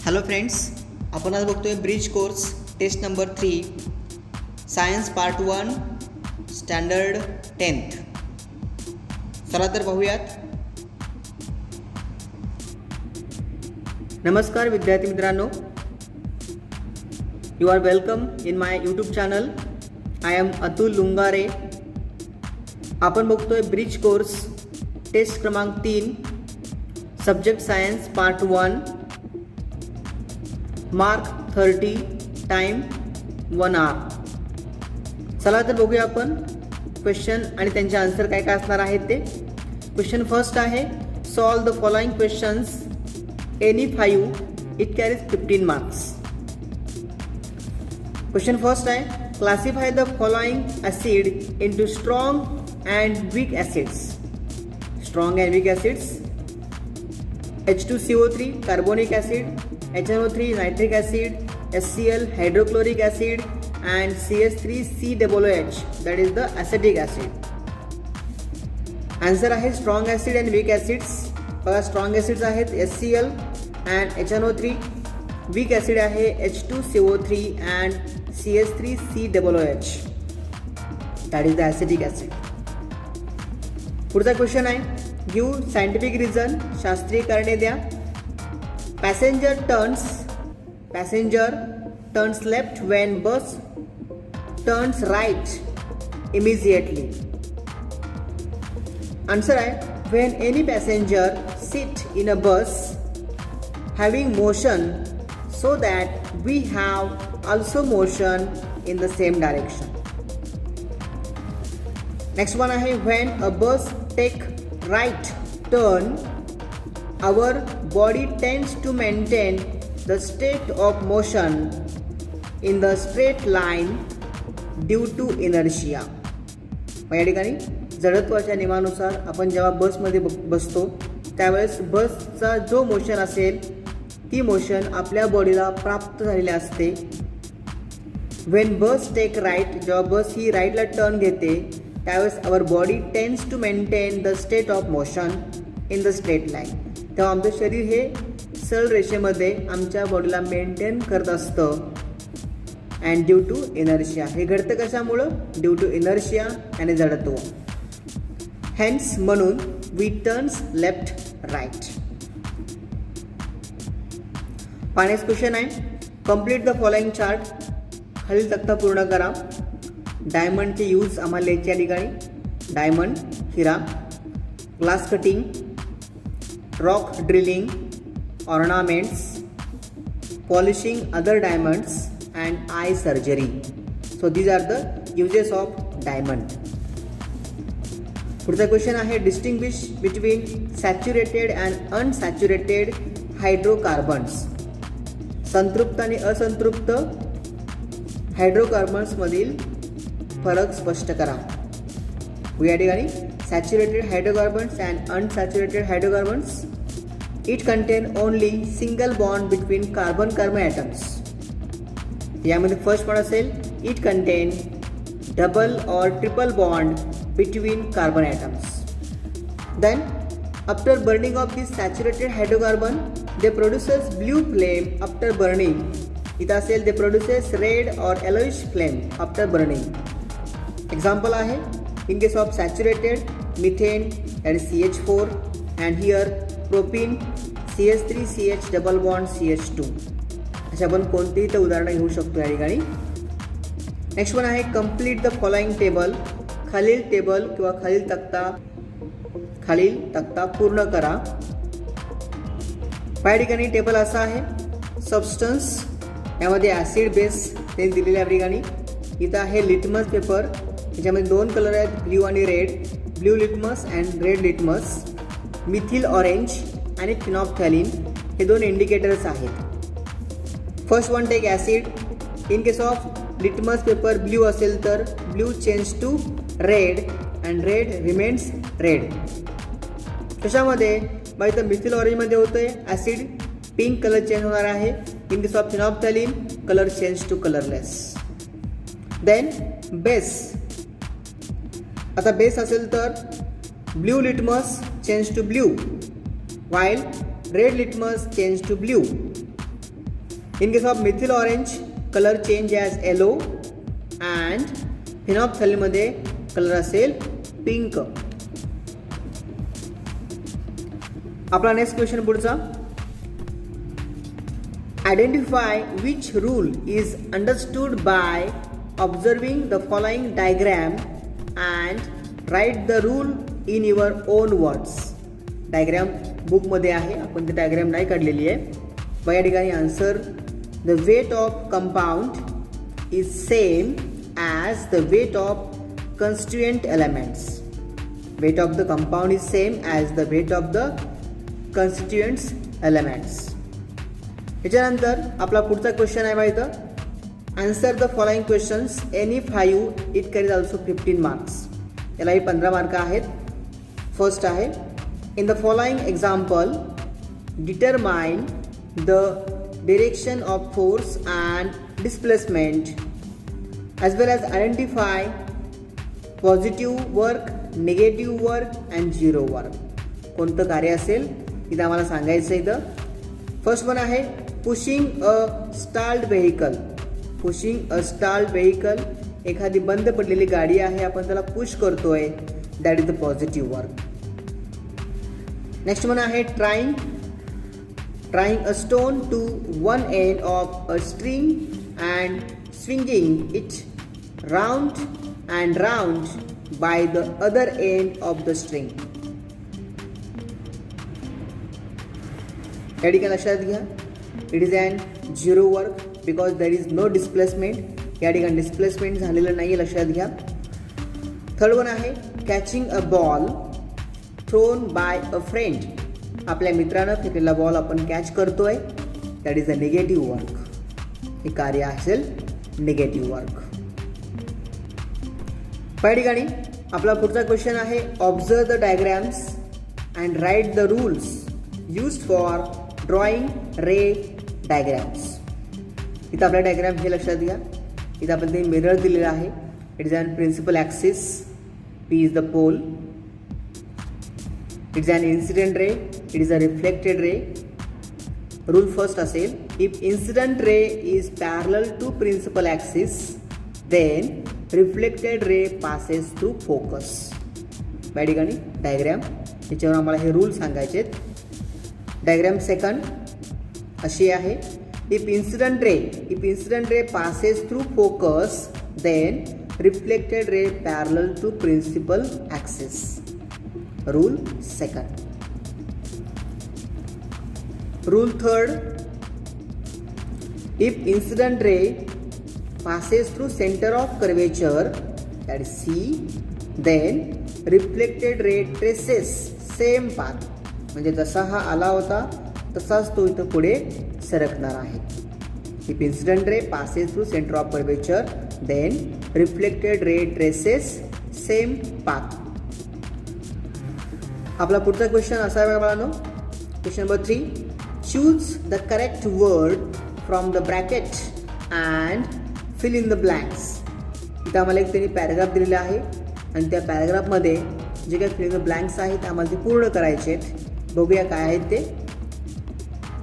Hello friends, आपण आज बघतोय bridge course test number 3 science part 1 standard 10th. चला तर पाहूयात. नमस्कार विद्यार्थी मित्रांनो, you are welcome in my YouTube channel. I am Atul Lungare. आपण बघतोय ब्रिज कोर्स टेस्ट क्रमांक 3 subject science part 1 mark 30 time 1 hour. चला तर बघूया आपण क्वेश्चन आणि त्यांचे आन्सर काय काय असणार आहेत ते. क्वेश्चन फर्स्ट आहे, solve the following questions any 5 it carries 15 marks. Question first आहे, classify the following acid into strong and weak acids. Strong and weak acids: H2CO3 carbonic acid, HNO3 nitric acid, HCl hydrochloric acid and CH3COOH that is the acetic acid. Answer आहे strong acid and weak acids. बघा, strong acids आहेत HCl and HNO3. Weak acid आहे H2CO3 and CH3COOH that is the acetic acid. पुढचा question आहे, give scientific reason. शास्त्रीय कारणे द्या. Passenger turns left when bus turns right immediately. Answer आहे, when any passenger sit in a bus having motion so that we have also motion in the same direction. Next one आहे, when a bus take right turn our body tends to maintain the state of motion in the straight line due to inertia. या ठिकाणी जडत्वाच्या नियमानुसार आपण जेव्हा बसमध्ये बसतो त्यावेळेस बसचा जो मोशन असेल ती मोशन आपल्या बॉडीला प्राप्त झालेली असते. व्हेन बस टेक राईट, जेव्हा बस ही राईटला टर्न घेते त्यावेळेस our body tense to maintain the state of motion in the straight line. तेव्हा आमचं शरीर हे सरळ रेषेमध्ये आमच्या बॉडीला मेंटेन करत असतं. अँड ड्यू टू इनर्शिया, हे घडतं कशामुळं? ड्यू टू इनर्शिया आणि जडत्व. हेन्स, म्हणून, we turns left right. Next question आहे, कम्प्लीट द फॉलोइंग चार्ट. खालील तक्ता पूर्ण करा. डायमंडचे यूज आम्हाला लिहायचे या ठिकाणी. डायमंड, हिरा, glass cutting, rock drilling, ornaments, polishing other diamonds and eye surgery. So these are the uses of diamond. पुढचा क्वेश्चन आहे, distinguish between saturated and unsaturated hydrocarbons. संतृप्त आणि असंतृप्त हायड्रोकार्बन्समधील फरक स्पष्ट करा. या ठिकाणी saturated hydrocarbons and unsaturated hydrocarbons, it contain only single bond between carbon carbon atoms. यामध्ये फर्स्ट पण असेल, it contain double or triple bond between carbon atoms. Then after burning of this saturated hydrocarbon they produces blue flame after burning. इथं असेल, they produces red or yellowish flame after burning. Example आहे, in case of saturated methane that is CH4 and here propene CH3CH double bond CH2. अशा आपण कोणतीही ते उदाहरणं घेऊ शकतो या ठिकाणी. नेक्स्ट वन आहे, कम्प्लीट द फॉलोइंग टेबल. खालील टेबल किंवा खालील तक्ता पूर्ण करा. या ठिकाणी टेबल असा आहे, सबस्टन्स, यामध्ये ॲसिड बेस ते दिलेले या ठिकाणी. इथं आहे लिटमस पेपर, त्याच्यामध्ये 2 कलर आहेत, ब्ल्यू आणि red. Blue litmus and red litmus. Methyl orange आणि फिनॉप्थॅलिन हे 2 इंडिकेटर्स आहेत. First one take acid. In case of litmus paper blue असेल तर blue change to red and red remains red. कशामध्ये? मग इथं मिथिल ऑरेंजमध्ये होतं आहे ॲसिड, पिंक कलर चेंज होणार आहे. In case of phenolphthalein colour change to colourless. Then base. आता बेस असेल तर blue litmus change to blue while red litmus change to blue. In case of methyl orange, color change as yellow and phenolphthalein मध्ये colour असेल pink. आपला next question पुढचा. Identify which rule is understood by observing the following diagram and write the rule in your on words. Diagram बुकमध्ये आहे, आपण ती diagram नाही काढलेली आहे. बघा या ठिकाणी answer. The weight of compound is same as the weight of constituent elements. Weight of the compound is same as the weight of the constituents elements. याच्यानंतर आपला पुढचा क्वेश्चन आहे माहिती. Answer the following questions any 5 it carries also 15 marks. यालाही 15 mark आहेत. First आहे in the following example determine the direction of force and displacement as well as identify positive work, negative work and zero work. कोणतं कार्य असेल इथं आम्हाला सांगायचं. इथं फर्स्ट वन आहे pushing a stalled vehicle. Pushing a stalled vehicle, एखादी बंद पडलेली गाडी आहे, आपण त्याला पुश करतोय, that is the positive work. Next one आहे trying a stone to one end of a string and swinging it round and round by the other end of the string. या ठिकाणी लक्षात घ्या, it is an zero work because there is no displacement. या ठिकाणी displacement झालेलं नाही, लक्षात घ्या. थर्ड वन आहे catching a ball thrown by a friend. आपल्या मित्रानं फेकलेला बॉल आपण कॅच करतोय, that is a negative work. हे कार्य असेल निगेटिव्ह वर्क. या ठिकाणी आपला पुढचा क्वेश्चन आहे observe the diagrams and write the rules used for drawing ray diagrams. इथं आपल्या डायग्रॅम हे लक्षात घ्या. इथं आपण ते मिरर दिलेलं आहे. It is an principal axis, P is the pole, it is an incident ray, it is a reflected ray. Rule first असेल if incident ray is parallel to principal axis then reflected ray passes through focus. या ठिकाणी diagram याच्यावर आम्हाला हे rule सांगायचे आहेत. Diagram second अशी आहे if incident ray passes through focus then reflected ray parallel to principal axis. Rule second. Rule third if incident ray passes through center of curvature, that is C, then reflected ray traces same path. म्हणजे जसा हा आला होता तसाच तो इथं पुढे सरकणार आहे. If incident ray passes through center of curvature, then reflected ray traces same path. आपला पुढचा क्वेश्चन असा आहे बाळांनो. Question number 3 choose the correct word from the bracket and fill in the blanks. इथं आम्हाला एक त्यांनी पॅराग्राफ दिलेला आहे आणि त्या पॅराग्राफमध्ये जे काही फिल इन द ब्लँक्स आहेत आम्हाला ते पूर्ण करायचे आहेत. बघूया काय आहेत ते.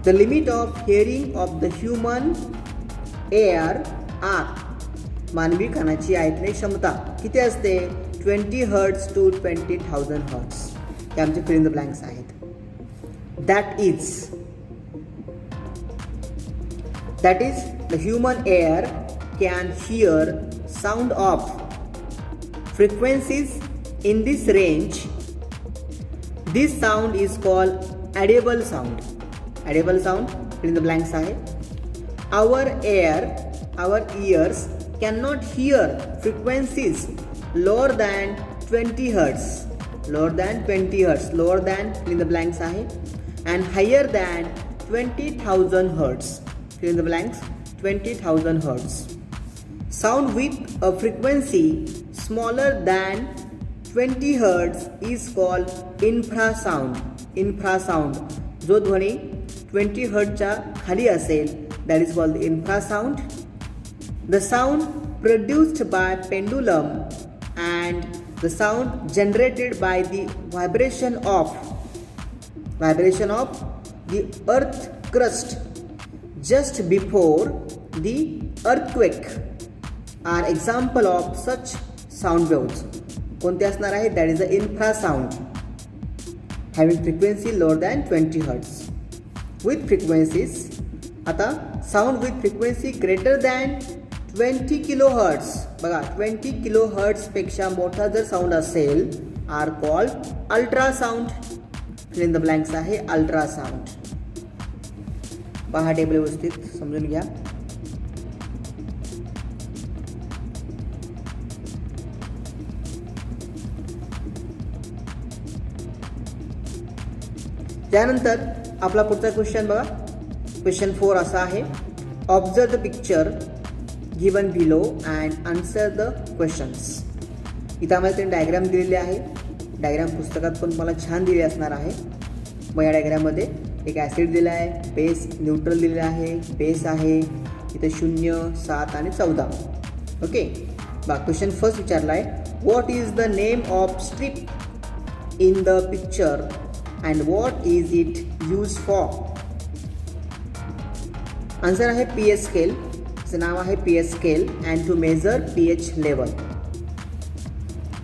The limit of hearing of the human ear are. मानवी कानाची ऐकण्याची क्षमता किती असते 20 हर्ट्स to 20,000 हर्ट्स. हे आमचे फिल इन द ब्लँक्स आहेत. That is the human air can hear sound of frequencies in this range. This sound is called audible sound. Audible sound in the blanks आहे. Our ears cannot hear frequencies lower than 20 hertz. Lower than in the blanks आहे. And higher than 20,000 hertz. Fill in the blanks 20,000 hertz. Sound with a frequency smaller than 20 hertz is called infrasound. जो ध्वनी 20 हर्ट्जच्या खाली असेल that is called infrasound. The sound produced by pendulum and the sound generated by the vibration of the earth crust just before the earthquake are example of such sound waves. कोणते असणार आहे? That is the infrasound having frequency lower than 20 hertz with frequencies. आता sound with frequency greater than 20 kilo hertz. बघा 20 kilo हर्ट्जपेक्षा मोठा जर sound असेल are called ultrasound. Fill in the blanks आहे अल्ट्रासाउंड. पहा टेबल व्यवस्थित समजून घ्या. त्यानंतर आपला पुढचा क्वेश्चन बघा. क्वेश्चन 4 असा आहे. Observe the picture given below and answer the questions. इथं आम्हाला त्यांनी डायग्राम दिलेले आहे. डायग्राम पुस्तकात पण मला छान दिले असणार आहे. मग या डायग्राममध्ये एक ॲसिड दिला आहे, बेस न्यूट्रल दिलेला आहे, बेस आहे इथं 0, 7 आणि 14. ओके. बघा क्वेश्चन फर्स्ट विचारला आहे. What is the name of strip in the picture and what is it use for. Answer आहे पीएच स्केल. चं नाव आहे pH scale and to measure pH level.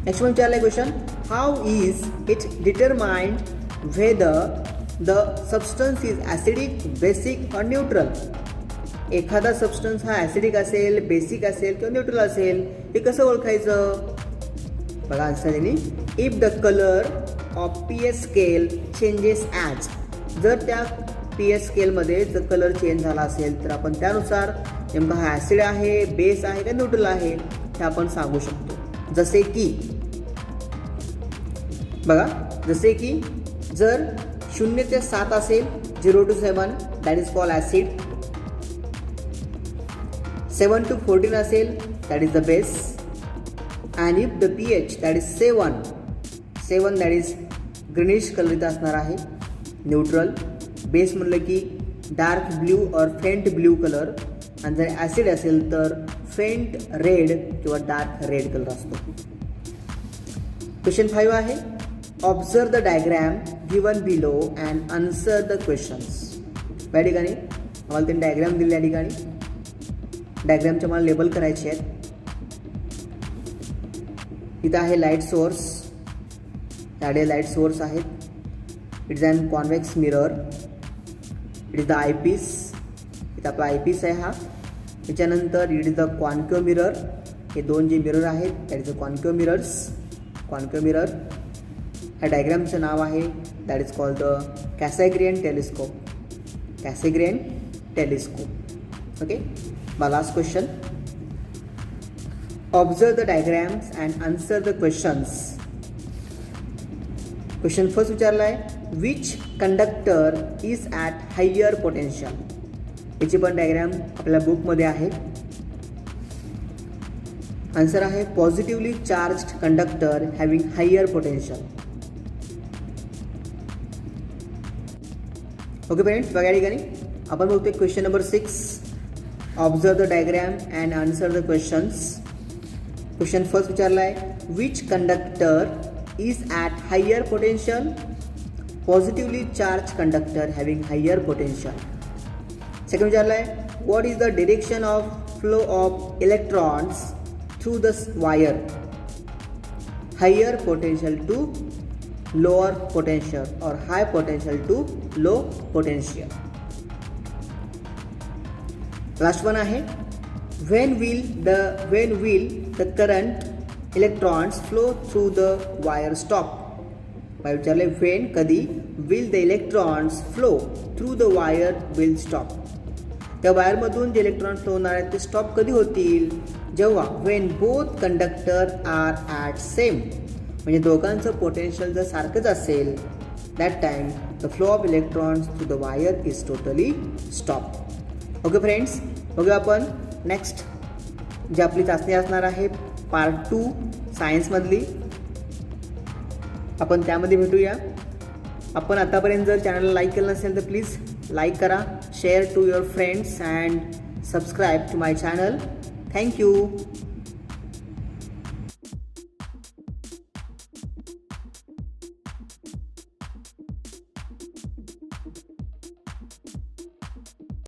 Next one विचारलं question. How is it determined whether the substance is acidic, basic or neutral. एखादा substance हा acidic असेल, basic असेल किंवा न्यूट्रल असेल हे कसं ओळखायचं? बघा आन्सर त्यांनी if the colour of pH scale changes as. जर त्या पीएच स्केलमध्ये जर कलर चेंज झाला असेल तर आपण त्यानुसार नेमका हा ॲसिड आहे, बेस आहे का न्यूट्रल आहे हे आपण सांगू शकतो. जसे की बघा, जसे की जर 0 ते 7 असेल 0 to 7 that is called acid. 7 to 14 असेल that is the base. And if the pH that is 7 that is greenish colour इथं असणार आहे न्यूट्रल. बेस म्हणलं की डार्क ब्ल्यू और फेंट ब्ल्यू कलर. आणि जर ॲसिड असेल तर फेंट रेड किंवा डार्क रेड कलर असतो. क्वेश्चन 5 आहे. Observe the diagram given below and answer the questions. या ठिकाणी आम्हाला त्यांनी डायग्रॅम दिले. या ठिकाणी डायग्रॅमचे मला लेबल करायचे आहेत. इथं आहे लाईट सोर्स. त्याकडे लाईट सोर्स आहेत. It is an convex mirror. It is the eyepiece. इथं आपला आयपीस आहे हा. त्याच्यानंतर it is the concave mirror. हे दोन जे मिरर आहेत that is the concave mirrors. Concave mirror. ह्या डायग्रामचं नाव आहे that is called the Cassegrain telescope. Cassegrain telescope. Okay. My last question. Observe the diagrams and answer the questions. Question first विचारला आहे. Which conductor is at higher potential? याची पण diagram आपल्या बुकमध्ये आहे. आन्सर आहे positively charged conductor having higher potential. Okay friends, बघा या ठिकाणी आपण बघतोय question number 6. Observe the diagram and answer the questions. Question first विचारला आहे. Which conductor is at higher potential? Positively charge conductor having higher potential. Second विचारला आहे. What is the direction of flow of electrons through the wire? Higher potential to lower potential or high potential to low potential. Last one आहे. when will the current electrons flow through the wire stop? विचारले when, कधी will the electrons flow through the wire will stop. त्या वायरमधून जे electron flow होणार आहेत ते stop कधी होतील? जेव्हा when both conductor are at same. म्हणजे दोघांचं पोटेन्शियल जर सारखंच असेल that time the flow of electrons through the wire is totally stopped. Okay friends, बघूया आपण नेक्स्ट जी आपली चाचणी असणार आहे पार्ट 2 सायन्समधली. आपण त्यामध्ये भेटूया. आपण आतापर्यंत जर चॅनलला लाईक केलं नसेल तर प्लीज लाईक करा, share to your friends and subscribe to my channel. Thank you.